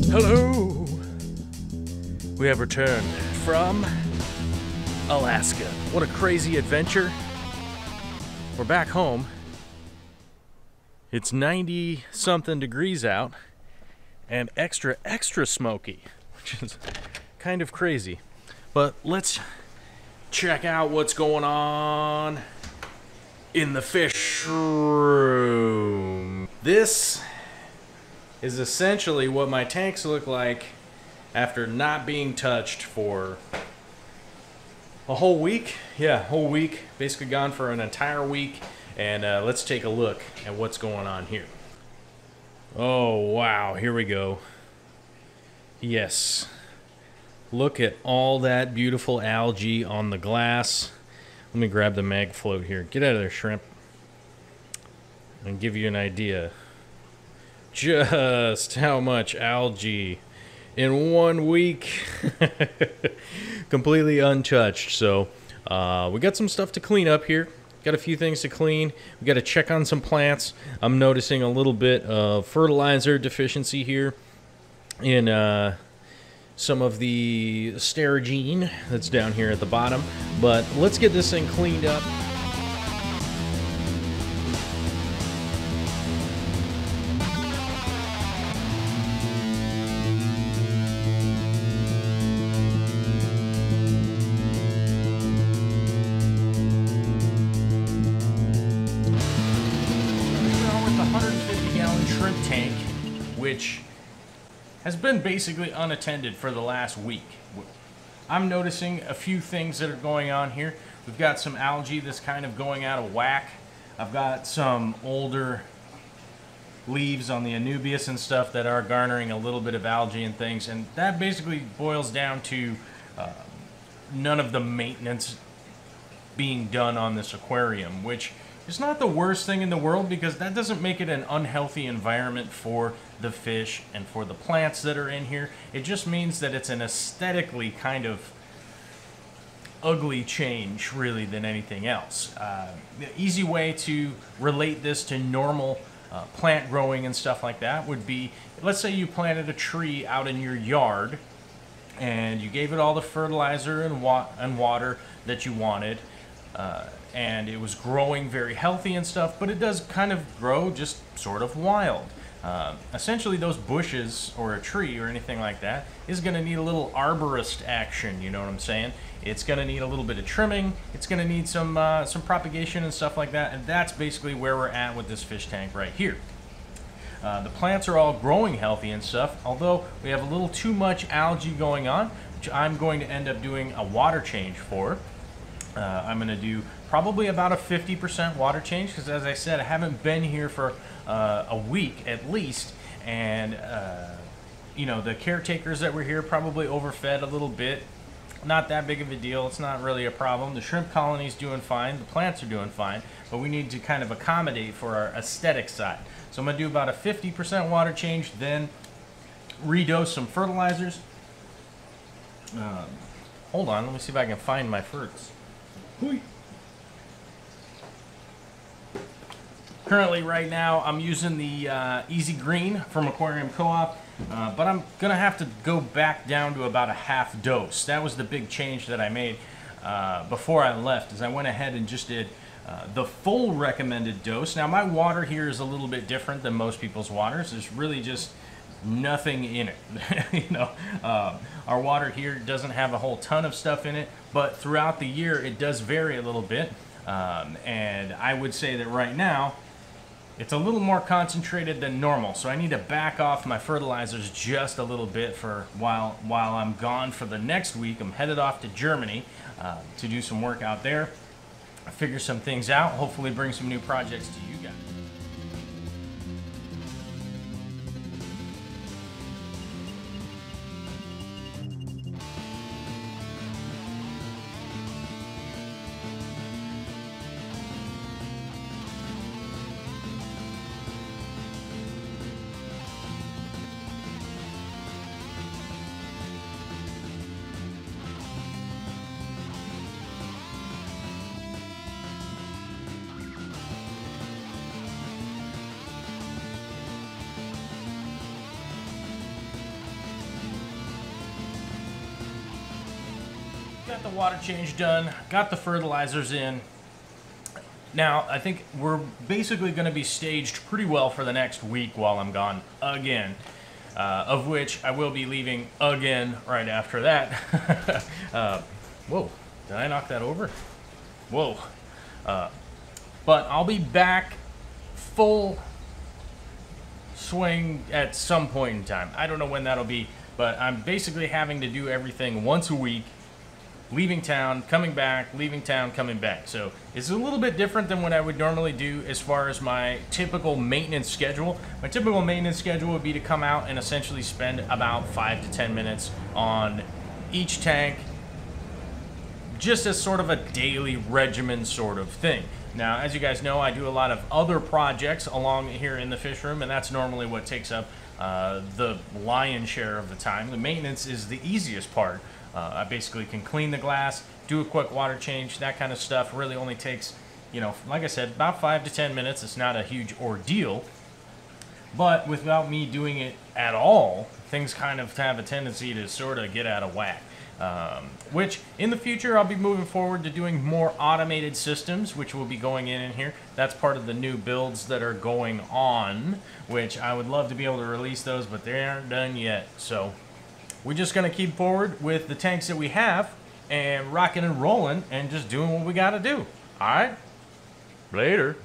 Hello! We have returned from Alaska. What a crazy adventure. We're back home. It's 90-something degrees out and extra smoky, which is kind of crazy. But let's check out what's going on in the fish room. This is essentially what my tanks look like after not being touched for a whole week. Yeah, whole week. Basically gone for an entire week. And let's take a look at what's going on here. Oh, wow. Here we go. Yes. Look at all that beautiful algae on the glass. Let me grab the mag float here. Get out of there, shrimp. And give you an idea just how much algae in 1 week. Completely untouched. So we got some stuff to clean up here. Got a few things to clean. We got to check on some plants. I'm noticing a little bit of fertilizer deficiency here in some of the sterigine that's down here at the bottom. But let's get this thing cleaned up. Tank, which has been basically unattended for the last week. I'm noticing a few things that are going on here. We've got some algae that's kind of going out of whack. I've got some older leaves on the anubias and stuff that are garnering a little bit of algae and things, and that basically boils down to none of the maintenance being done on this aquarium, which it's not the worst thing in the world, because that doesn't make it an unhealthy environment for the fish and for the plants that are in here. It just means that it's an aesthetically kind of ugly change, really, than anything else. The easy way to relate this to normal plant growing and stuff like that would be, let's say you planted a tree out in your yard and you gave it all the fertilizer and water that you wanted, and it was growing very healthy and stuff, but it does kind of grow just sort of wild. Essentially, those bushes or a tree or anything like that is going to need a little arborist action, you know what I'm saying? It's going to need a little bit of trimming, it's going to need some propagation and stuff like that, and that's basically where we're at with this fish tank right here. The plants are all growing healthy and stuff, although we have a little too much algae going on, which I'm going to end up doing a water change for. I'm going to do probably about a 50% water change, because as I said, I haven't been here for a week at least, and you know, the caretakers that were here probably overfed a little bit. Not that big of a deal. It's not really a problem. The shrimp colony's doing fine. The plants are doing fine, but we need to kind of accommodate for our aesthetic side. So I'm going to do about a 50% water change, then redose some fertilizers. Hold on, let me see if I can find my ferts. Currently, right now, I'm using the Easy Green from Aquarium Co-op, but I'm going to have to go back down to about a half dose. That was the big change that I made before I left, is I went ahead and just did the full recommended dose. Now, my water here is a little bit different than most people's waters. There's really just nothing in it. You know, our water here doesn't have a whole ton of stuff in it, but throughout the year it does vary a little bit, and I would say that right now it's a little more concentrated than normal, so I need to back off my fertilizers just a little bit for while I'm gone for the next week. I'm headed off to Germany to do some work out there, figure some things out, hopefully bring some new projects to you guys. Got the water change done, got the fertilizers in. Now, I think we're basically going to be staged pretty well for the next week while I'm gone again. Of which I will be leaving again right after that. Whoa, did I knock that over? Whoa. But I'll be back full swing at some point in time. I don't know when that'll be, but I'm basically having to do everything once a week. Leaving town, coming back, leaving town, coming back. So it's a little bit different than what I would normally do as far as my typical maintenance schedule. My typical maintenance schedule would be to come out and essentially spend about 5 to 10 minutes on each tank, just as sort of a daily regimen sort of thing. Now, as you guys know, I do a lot of other projects along here in the fish room, and that's normally what takes up the lion's share of the time. The maintenance is the easiest part. I basically can clean the glass, do a quick water change, that kind of stuff. Really only takes, you know, like I said, about 5 to 10 minutes. It's not a huge ordeal. But without me doing it at all, things kind of have a tendency to sort of get out of whack. Which, in the future, I'll be moving forward to doing more automated systems, which will be going in here. That's part of the new builds that are going on, which I would love to be able to release those, but they aren't done yet. So we're just going to keep forward with the tanks that we have and rocking and rolling and just doing what we got to do. All right? Later.